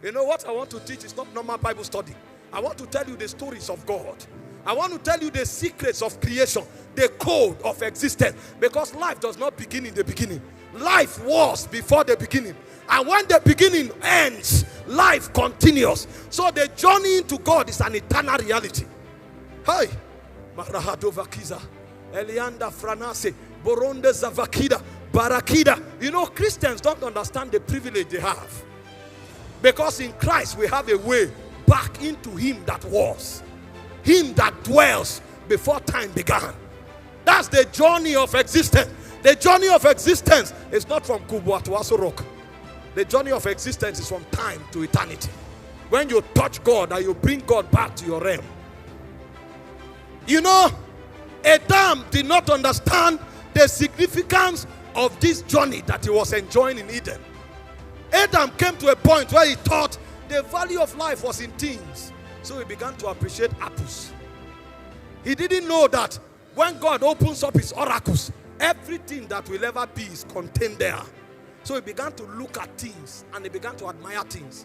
You know what I want to teach is not normal Bible study. I want to tell you the stories of God. I want to tell you the secrets of creation, the code of existence. Because life does not begin in the beginning. Life was before the beginning. And when the beginning ends, life continues. So the journey into God is an eternal reality. Hi. Marahadovakiza. Elianda Franase. Boronde Zavakida. Barakida. You know, Christians don't understand the privilege they have. Because in Christ we have a way back into Him that was. Him that dwells before time began. That's the journey of existence. The journey of existence is not from Kubwa to Asorok. The journey of existence is from time to eternity. When you touch God and you bring God back to your realm. You know, Adam did not understand the significance of this journey that he was enjoying in Eden. Adam came to a point where he thought the value of life was in things. So he began to appreciate apples. He didn't know that when God opens up his oracles, everything that will ever be is contained there. So he began to look at things and he began to admire things.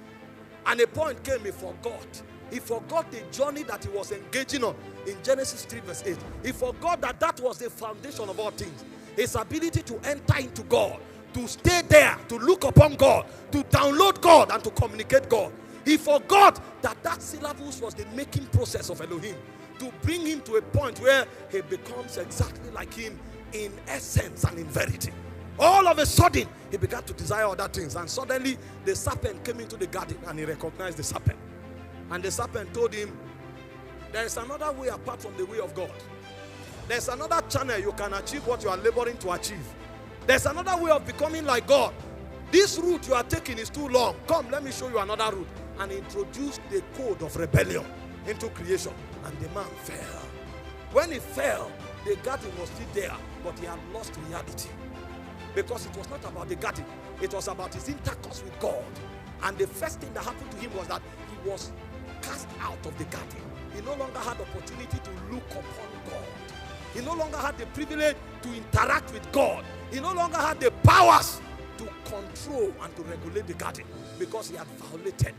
And a point came, he forgot. He forgot the journey that he was engaging on in Genesis 3 verse 8. He forgot that that was the foundation of all things. His ability to enter into God, to stay there, to look upon God, to download God and to communicate God. He forgot that that syllables was the making process of Elohim, to bring him to a point where he becomes exactly like him in essence and in verity. All of a sudden, he began to desire other things. And suddenly, the serpent came into the garden and he recognized the serpent. And the serpent told him, there is another way apart from the way of God. There's another channel you can achieve what you are laboring to achieve. There's another way of becoming like God. This route you are taking is too long. Come, let me show you another route. And he introduced the code of rebellion into creation. And the man fell. When he fell, the garden was still there, but he had lost reality. Because it was not about the garden. It was about his intercourse with God. And the first thing that happened to him was that he was cast out of the garden. He no longer had the opportunity to look upon God. He no longer had the privilege to interact with God. He no longer had the powers to control and to regulate the garden because he had violated.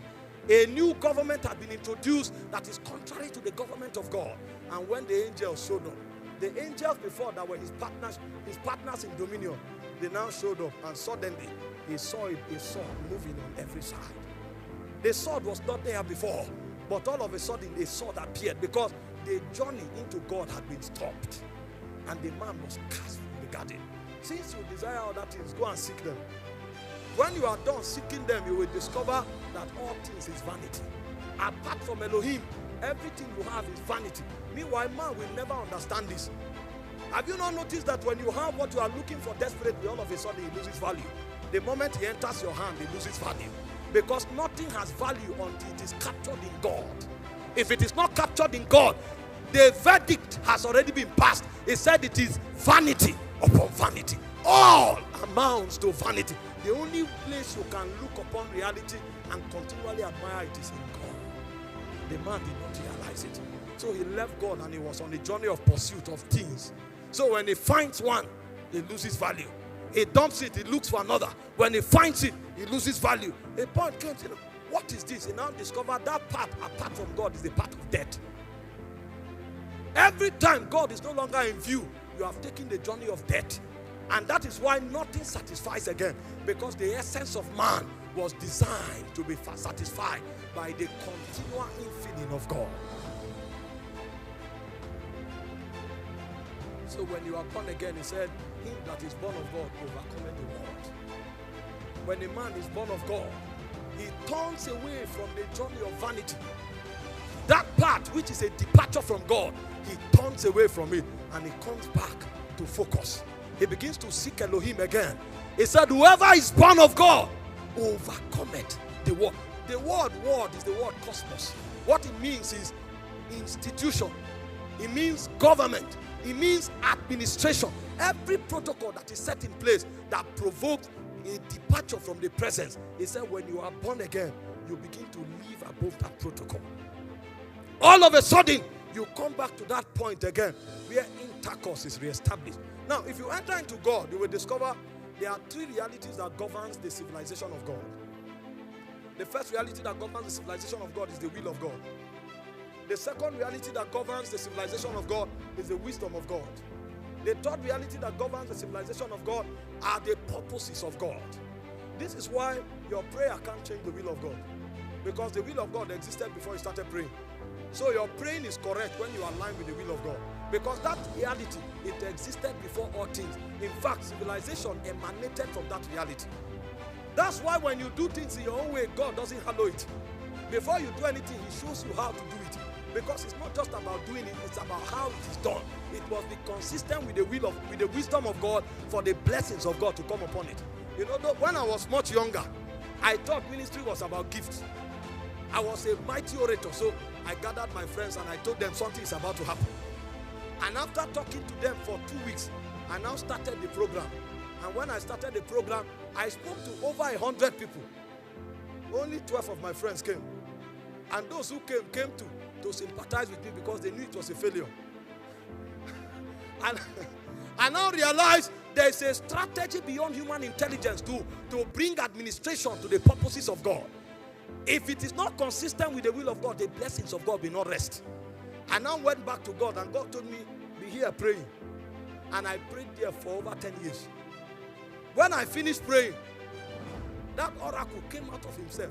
A new government had been introduced that is contrary to the government of God. And when the angels showed up, the angels before that were his partners in dominion, they now showed up, and suddenly he saw a sword moving on every side. The sword was not there before, but all of a sudden a sword appeared because the journey into God had been stopped, and the man was cast from the garden. Since you desire other things, go and seek them. When you are done seeking them, you will discover that all things is vanity. Apart from Elohim, everything you have is vanity. Meanwhile, man will never understand this. Have you not noticed that when you have what you are looking for desperately, all of a sudden it loses value? The moment he enters your hand, it loses value. Because nothing has value until it is captured in God. If it is not captured in God, the verdict has already been passed. It said it is vanity upon vanity. All amounts to vanity. The only place you can look upon reality and continually admire it is in God. The man did not realize it. So he left God and he was on a journey of pursuit of things. So when he finds one, he loses value. He dumps it, he looks for another. When he finds it, he loses value. A point came to him, what is this? He now discovered that path apart from God is the path of death. Every time God is no longer in view, you have taken the journey of death. And that is why nothing satisfies again. Because the essence of man was designed to be satisfied by the continual infilling of God. So when you are born again, he said, him that is born of God overcometh the world. When a man is born of God, he turns away from the journey of vanity. That part which is a departure from God, he turns away from it and he comes back to focus. He begins to seek Elohim again. He said, whoever is born of God overcometh the world. The word is the word cosmos. What it means is institution. It means government. It means administration. Every protocol that is set in place that provokes a departure from the presence. He said when you are born again, you begin to live above that protocol. All of a sudden, you come back to that point again where intercourse is reestablished. Now, if you enter into God, you will discover there are three realities that governs the civilization of God. The first reality that governs the civilization of God is the will of God. The second reality that governs the civilization of God is the wisdom of God. The third reality that governs the civilization of God are the purposes of God. This is why your prayer can't change the will of God, because the will of God existed before you started praying. So your praying is correct when you align with the will of God, because that reality, it existed before all things. In fact, civilization emanated from that reality. That's why when you do things in your own way, God doesn't hallow it. Before you do anything, He shows you how to do it. Because it's not just about doing it, it's about how it is done. It must be consistent with the wisdom of God for the blessings of God to come upon it. You know, when I was much younger, I thought ministry was about gifts. I was a mighty orator, so I gathered my friends and I told them something is about to happen. And after talking to them for 2 weeks, I now started the program. And when I started the program, I spoke to over 100 people. Only 12 of my friends came. And those who came to sympathize with me because they knew it was a failure. And I now realize there is a strategy beyond human intelligence to bring administration to the purposes of God. If it is not consistent with the will of God, the blessings of God will not rest. I now went back to God, and God told me, be here praying. And I prayed there for over 10 years. When I finished praying, that oracle came out of himself.